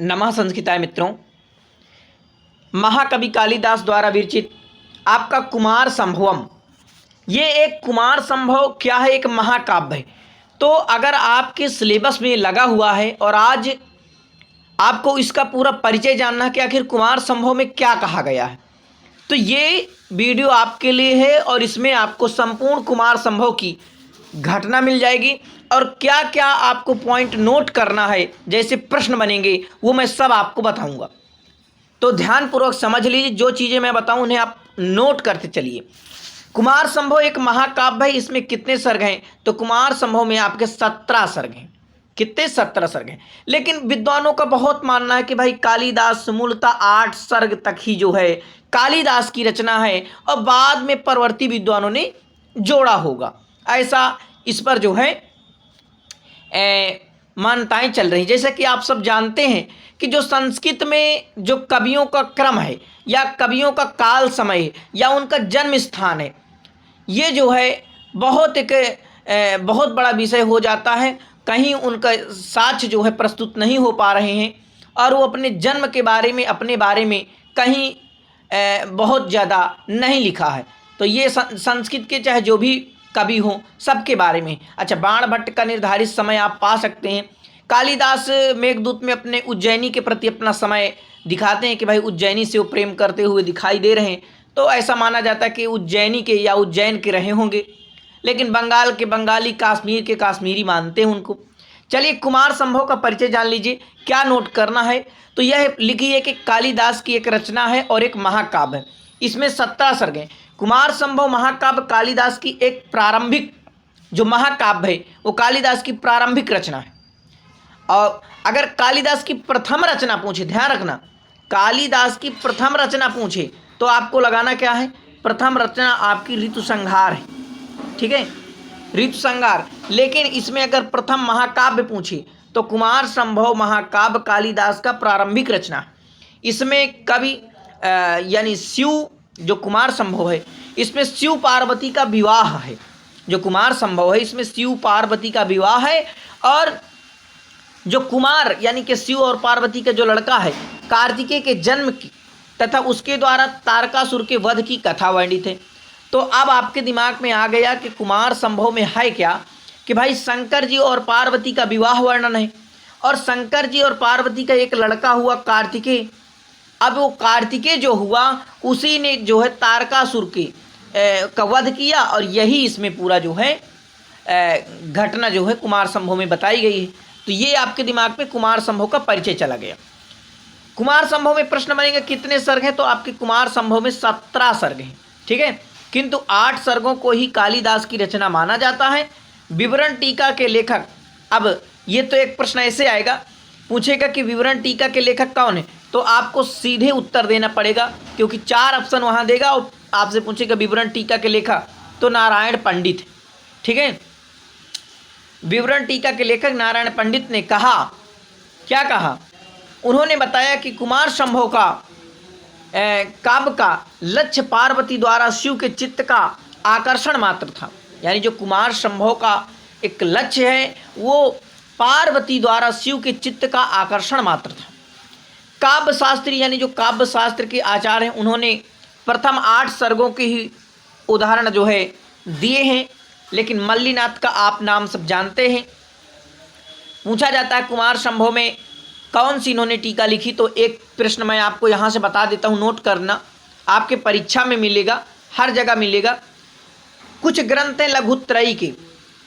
नमः संस्कृताय मित्रों। महाकवि कालिदास द्वारा विरचित आपका कुमार संभवम, ये एक कुमार संभव क्या है, एक महाकाव्य है। तो अगर आपके सिलेबस में लगा हुआ है और आज आपको इसका पूरा परिचय जानना है कि आखिर कुमार संभव में क्या कहा गया है, तो ये वीडियो आपके लिए है और इसमें आपको संपूर्ण कुमार संभव की घटना मिल जाएगी और क्या क्या आपको पॉइंट नोट करना है, जैसे प्रश्न बनेंगे वो मैं सब आपको बताऊंगा। तो ध्यानपूर्वक समझ लीजिए, जो चीज़ें मैं बताऊं उन्हें आप नोट करते चलिए। कुमार संभव एक महाकाव्य है। इसमें कितने सर्ग हैं? तो कुमार संभव में आपके 17 सर्ग हैं। कितने? 17 सर्ग हैं। लेकिन विद्वानों का बहुत मानना है कि भाई कालिदास मूलतः 8 सर्ग तक ही जो है कालिदास की रचना है और बाद में परवर्ती विद्वानों ने जोड़ा होगा। ऐसा इस पर जो है मान्यताएं चल रही। जैसे कि आप सब जानते हैं कि जो संस्कृत में जो कवियों का क्रम है या कवियों का काल समय है या उनका जन्म स्थान है, ये जो है बहुत बड़ा विषय हो जाता है। कहीं उनका साक्ष्य जो है प्रस्तुत नहीं हो पा रहे हैं और वो अपने जन्म के बारे में, अपने बारे में कहीं बहुत ज़्यादा नहीं लिखा है। तो ये संस्कृत के चाहे जो भी कवि हों सबके बारे में। अच्छा, बाण भट्ट का निर्धारित समय आप पा सकते हैं। कालिदास मेघदूत में अपने उज्जैनी के प्रति अपना समय दिखाते हैं कि भाई उज्जैनी से वो प्रेम करते हुए दिखाई दे रहे हैं। तो ऐसा माना जाता है कि उज्जैनी के या उज्जैन के रहे होंगे, लेकिन बंगाल के बंगाली, काश्मीर के काश्मीरी मानते हैं उनको। चलिए, कुमार संभव का परिचय जान लीजिए। क्या नोट करना है? तो यह लिखिए कि कालिदास की एक रचना है और एक महाकाव्य है। इसमें 17 सर्ग हैं। कुमार संभव महाकाव्य कालिदास की एक प्रारंभिक जो महाकाव्य है वो कालिदास की प्रारंभिक रचना है। और अगर कालिदास की प्रथम रचना पूछे, ध्यान रखना, कालिदास की प्रथम रचना पूछे तो आपको लगाना क्या है? प्रथम रचना आपकी ऋतुसंहार है। ठीक है, ऋतुसंहार। लेकिन इसमें अगर प्रथम महाकाव्य पूछे तो कुमार संभव महाकाव्य कालिदास का प्रारंभिक रचना है। इसमें कवि यानी शिव, जो कुमार संभव है इसमें शिव पार्वती का विवाह है। जो कुमार संभव है इसमें शिव पार्वती का विवाह है और जो कुमार यानी कि शिव और पार्वती का जो लड़का है, कार्तिकेय के जन्म की तथा उसके द्वारा तारकासुर के वध की कथा वर्णित है। तो अब आपके दिमाग में आ गया कि कुमार संभव में है क्या, कि भाई शंकर जी और पार्वती का विवाह वर्णन है और शंकर जी और पार्वती का एक लड़का हुआ कार्तिकेय। अब वो कार्तिकेय जो हुआ उसी ने जो है तारकासुर के का वध किया और यही इसमें पूरा जो है घटना जो है कुमार संभव में बताई गई है। तो ये आपके दिमाग में कुमार संभव का परिचय चला गया। कुमार संभव में प्रश्न बनेंगे कितने सर्ग हैं? तो आपके कुमार संभव में 17 सर्ग हैं। ठीक है, किंतु 8 सर्गों को ही कालिदास की रचना माना जाता है। विवरण टीका के लेखक, अब ये तो एक प्रश्न ऐसे आएगा, पूछेगा कि विवरण टीका के लेखक कौन है, तो आपको सीधे उत्तर देना पड़ेगा क्योंकि 4 ऑप्शन वहाँ देगा और आपसे पूछेगा विवरण टीका के लेखक, तो नारायण पंडित। ठीक है, विवरण टीका के लेखक नारायण पंडित ने कहा, क्या कहा? उन्होंने बताया कि कुमार संभव का काव्य का लक्ष्य पार्वती द्वारा शिव के चित्त का आकर्षण मात्र था। यानी जो कुमार संभव का एक लक्ष्य है वो पार्वती द्वारा शिव के चित्त का आकर्षण मात्र था। काव्य शास्त्री यानी जो काव्य शास्त्र के आचार्य हैं उन्होंने प्रथम 8 सर्गों के ही उदाहरण जो है दिए हैं, लेकिन मल्लीनाथ का आप नाम सब जानते हैं। पूछा जाता है कुमार संभव में कौन सी इन्होंने टीका लिखी, तो एक प्रश्न मैं आपको यहाँ से बता देता हूँ, नोट करना, आपके परीक्षा में मिलेगा, हर जगह मिलेगा। कुछ ग्रंथ हैं लघुत्रयी के,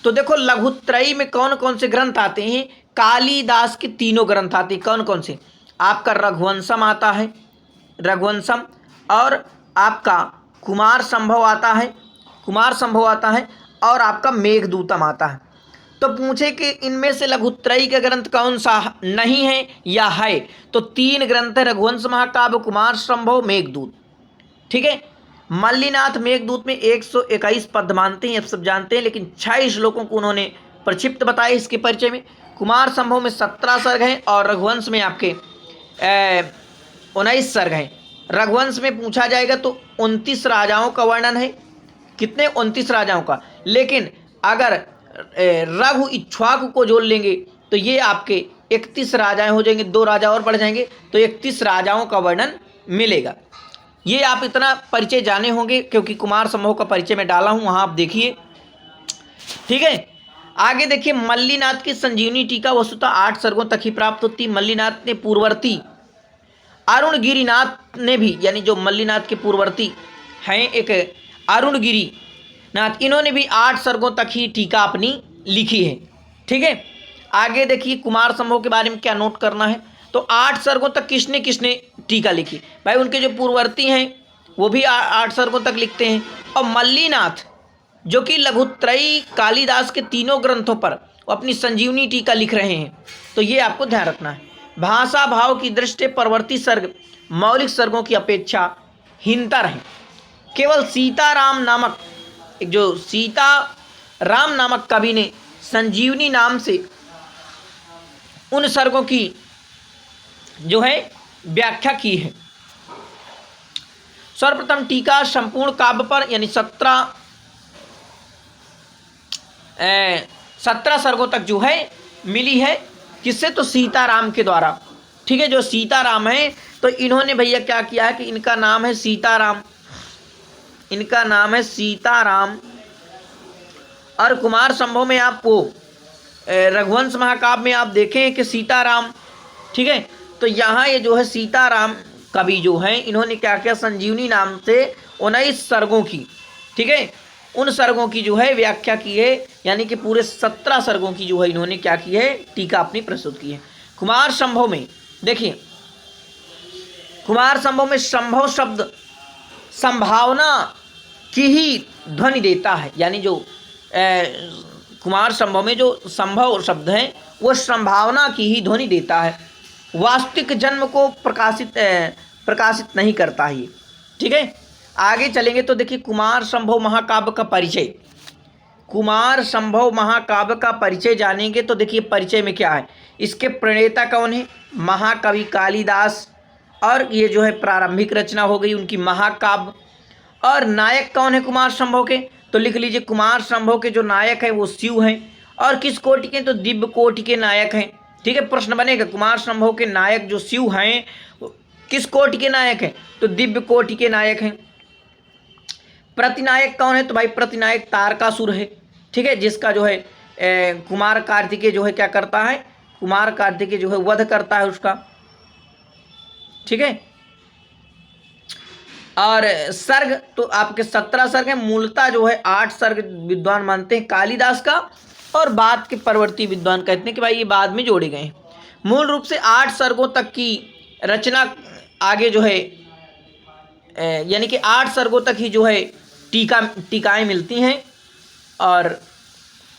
तो देखो लघुत्रयी में कौन कौन से ग्रंथ आते हैं? कालिदास के 3 ग्रंथ आते हैं। कौन कौन से? आपका रघुवंशम आता है, रघुवंशम, और आपका कुमार संभव आता है, कुमार संभव आता है, और आपका मेघदूतम आता है। तो पूछे कि इनमें से लघुत्रयी का ग्रंथ कौन सा नहीं है या है, तो 3 ग्रंथ है, रघुवंश महाकाव्य, कुमार संभव, मेघदूत। ठीक है, मल्लीनाथ मेघदूत में 121 पद मानते हैं, आप सब जानते हैं, लेकिन 6 श्लोकों को उन्होंने प्रक्षिप्त बताया इसके परिचय में। कुमार संभव में 17 सर्ग हैं और रघुवंश में आपके 19 सर्ग हैं। रघुवंश में पूछा जाएगा तो 29 राजाओं का वर्णन है। कितने? 29 राजाओं का। लेकिन अगर रघु इक्ष्वाकु को जोड़ लेंगे तो ये आपके 31 राजाएं हो जाएंगे, 2 राजा और बढ़ जाएंगे तो 31 राजाओं का वर्णन मिलेगा। ये आप इतना परिचय जाने होंगे क्योंकि कुमार संभव का परिचय मैं डाला हूं, वहां आप देखिए। ठीक है, आगे देखिए मल्लीनाथ की संजीवनी टीका वस्तुतः 8 सर्गों तक ही प्राप्त होती। मल्लीनाथ ने पूर्ववर्ती अरुण गिरिनाथ ने भी, यानी जो मल्लीनाथ के पूर्ववर्ती हैं एक अरुण गिरिनाथ, इन्होंने भी 8 सर्गों तक ही टीका अपनी लिखी है। ठीक है, आगे देखिए कुमार संभव के बारे में क्या नोट करना है। तो 8 सर्गों तक किसने किसने टीका लिखी? भाई उनके जो पूर्ववर्ती हैं वो भी 8 सर्गों तक लिखते हैं, और मल्लीनाथ जो कि लघुत्रयी कालिदास के तीनों ग्रंथों पर अपनी संजीवनी टीका लिख रहे हैं। तो ये आपको ध्यान रखना है। भाषा भाव की दृष्टि परवर्ती सर्ग मौलिक सर्गों की अपेक्षा हीनतर हैं। केवल सीताराम नामक कवि ने संजीवनी नाम से उन सर्गों की जो है व्याख्या की है। सर्वप्रथम टीका संपूर्ण काव्य पर यानी 17 सर्गों तक जो है मिली है। किससे? तो सीताराम के द्वारा। ठीक है, जो सीताराम है तो इन्होंने भैया क्या किया है कि इनका नाम है सीताराम, इनका नाम है सीताराम। और कुमार संभव में आप वो रघुवंश महाकाव्य में आप देखें कि सीताराम, ठीक है, तो यहाँ ये जो है सीताराम कवि जो हैं इन्होंने क्या किया, संजीवनी नाम से 19 सर्गों की, ठीक है, उन सर्गों की जो है व्याख्या की है, यानी कि पूरे 17 सर्गों की जो है इन्होंने क्या की है, टीका अपनी प्रस्तुत की है। कुमार संभव में देखिए, कुमार संभव में संभव शब्द संभावना की ही ध्वनि देता है, यानी जो कुमार संभव में जो संभव शब्द है वो संभावना की ही ध्वनि देता है, वास्तविक जन्म को प्रकाशित नहीं करता ही। ठीक है, आगे चलेंगे तो देखिए कुमार संभव महाकाव्य का परिचय, कुमार संभव महाकाव्य का परिचय जानेंगे तो देखिए परिचय में क्या है, इसके प्रणेता कौन है, महाकवि कालिदास, और ये जो है प्रारंभिक रचना हो गई उनकी महाकाव्य। और नायक कौन है कुमार संभव के, तो लिख लीजिए कुमार संभव के जो नायक है वो शिव हैं, और किस कोटि के, तो दिव्य कोटि के नायक हैं। ठीक है, प्रश्न बनेगा कुमार संभव के नायक जो शिव हैं किस कोटि के नायक हैं, तो दिव्य कोटि के नायक हैं। प्रतिनायक कौन है, तो भाई प्रतिनायक तारकासुर है। ठीक है, जिसका जो है कुमार कार्तिकेय जो है क्या करता है, कुमार कार्तिकेय जो है वध करता है उसका। ठीक है, और सर्ग तो आपके 17 सर्ग हैं, मूलतः जो है 8 सर्ग विद्वान मानते हैं कालिदास का, और बाद के परवर्ती विद्वान कहते हैं कि भाई ये बाद में जोड़े गए हैं। मूल रूप से 8 सर्गों तक की रचना आगे जो है यानी कि 8 सर्गों तक ही जो है टीकाएँ मिलती हैं, और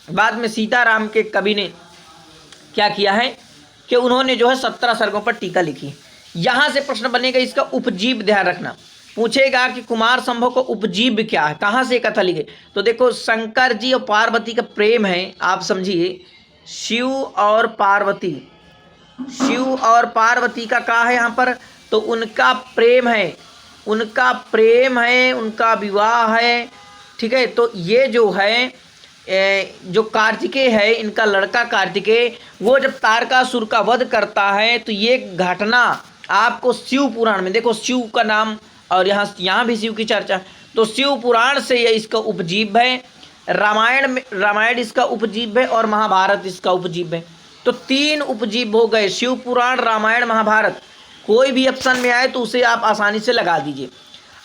बाद में सीताराम के कवि ने क्या किया है कि उन्होंने जो है 17 सर्गों पर टीका लिखी। यहाँ से प्रश्न बनेगा इसका उपजीव ध्यान रखना, पूछेगा कि कुमार संभव को उपजीव क्या है, कहाँ से कथा लिखे। तो देखो शंकर जी और पार्वती का प्रेम है, आप समझिए शिव और पार्वती, शिव और पार्वती का क्या है यहाँ पर, तो उनका प्रेम है, उनका प्रेम है, उनका विवाह है। ठीक है, तो ये जो है जो कार्तिकेय है, इनका लड़का कार्तिकेय, वो जब तारकासुर का वध करता है तो ये घटना आपको शिव पुराण में, देखो शिव का नाम और यहाँ भी शिव की चर्चा, तो शिव पुराण से ये इसका उपजीव है। रामायण इसका उपजीव है और महाभारत इसका उपजीव है। तो 3 उपजीव हो गए, शिव पुराण, रामायण, महाभारत। कोई भी ऑप्शन में आए तो उसे आप आसानी से लगा दीजिए।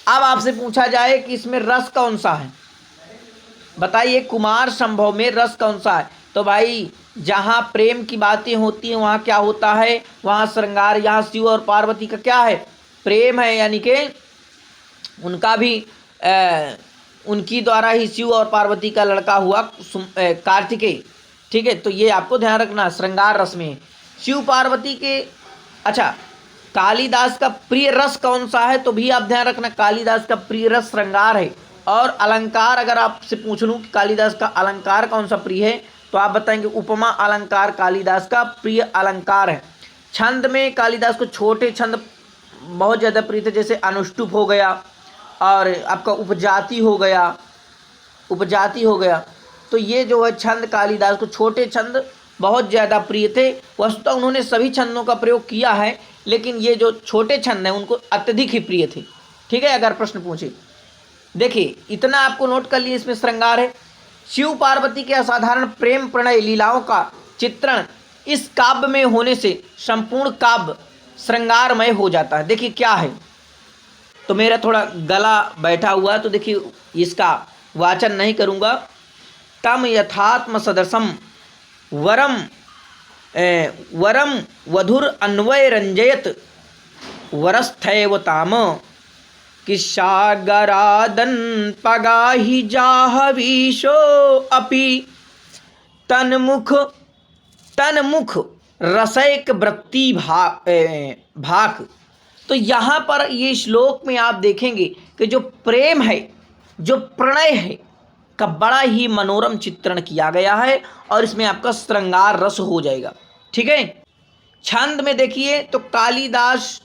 अब आपसे पूछा जाए कि इसमें रस कौन सा है, बताइए कुमार संभव में रस कौन सा है, तो भाई जहाँ प्रेम की बातें होती हैं वहाँ क्या होता है, वहाँ श्रृंगार। यहाँ शिव और पार्वती का क्या है, प्रेम है, यानी कि उनका भी उनकी द्वारा ही शिव और पार्वती का लड़का हुआ कार्तिकेय। ठीक है, तो ये आपको ध्यान रखना, श्रृंगार रस में शिव पार्वती के। अच्छा, कालिदास का प्रिय रस कौन सा है, तो भी आप ध्यान रखना कालिदास का प्रिय रस श्रृंगार है। और अलंकार अगर आपसे पूछ लूँ कि कालिदास का अलंकार कौन सा प्रिय है, तो आप बताएंगे उपमा अलंकार कालिदास का प्रिय अलंकार है। छंद में कालिदास को छोटे छंद बहुत ज़्यादा प्रिय थे, जैसे अनुष्टुप हो गया और आपका उपजाति हो गया। तो ये जो है छंद कालिदास को, छोटे छंद बहुत ज़्यादा प्रिय थे। वस्तुतः उन्होंने सभी छंदों का प्रयोग किया है, लेकिन ये जो छोटे छंद हैं उनको अत्यधिक ही प्रिय थे। ठीक है, अगर प्रश्न पूछे, देखिए इतना आपको नोट कर लिए। इसमें श्रृंगार है, शिव पार्वती के असाधारण प्रेम प्रणय लीलाओं का चित्रण इस काव्य में होने से संपूर्ण काव्य श्रृंगारमय हो जाता है। देखिए क्या है, तो मेरा थोड़ा गला बैठा हुआ है, तो देखिए इसका वाचन नहीं करूँगा। तम यथात्म सदसम वरम वरम वधुर अन्वय रंजयत वरस्थैव ताम किशागरादन पगाहि जाहवीशो अपि तन्मुख रसैक वृत्ति भाक। तो यहाँ पर ये श्लोक में आप देखेंगे कि जो प्रेम है, जो प्रणय है का बड़ा ही मनोरम चित्रण किया गया है, और इसमें आपका श्रृंगार रस हो जाएगा। ठीक है, छंद में देखिए तो कालिदास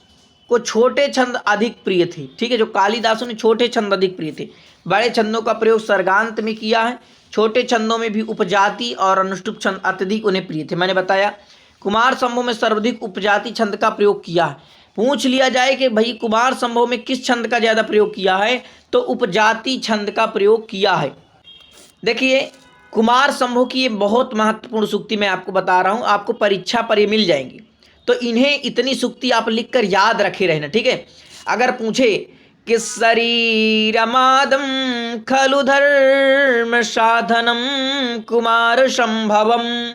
को छोटे छंद अधिक प्रिय थे। ठीक है, जो कालिदासों ने छोटे छंद अधिक प्रिय थे। बड़े छंदों का प्रयोग सर्गांत में किया है, छोटे छंदों में भी उपजाति और अनुष्टुप छंद अत्यधिक उन्हें प्रिय थे। मैंने बताया कुमार संभव में सर्वाधिक उपजाति छंद का प्रयोग किया है। पूछ लिया जाए कि भाई कुमार संभव में किस छंद का ज़्यादा प्रयोग किया है, तो उपजाति छंद का प्रयोग किया है। देखिए कुमार संभव की ये बहुत महत्वपूर्ण सूक्ति मैं आपको बता रहा हूँ, आपको परीक्षा पर ये मिल जाएंगी, तो इन्हें इतनी सूक्ति आप लिखकर याद रखे रहना। ठीक है, अगर पूछे कि शरीरमादम खलु धर्म साधनम कुमार संभवम,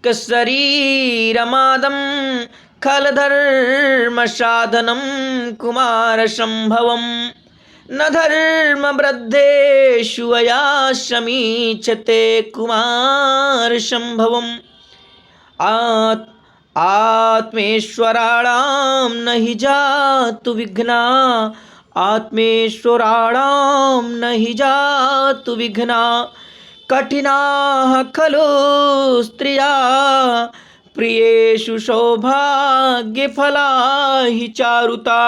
कि शरीरमादम खल धर्म साधनम कुमार संभवम, न धर्म वृद्धेषु अया समीचते कुमार संभवम। आत्मेश्वराणां न हि जातु विघ्ना, आत्मेश्वराणां न हि जातु विघ्ना, कठिनाः खलु स्त्रिया प्रियेषु सौभाग्यफला हि चारुता।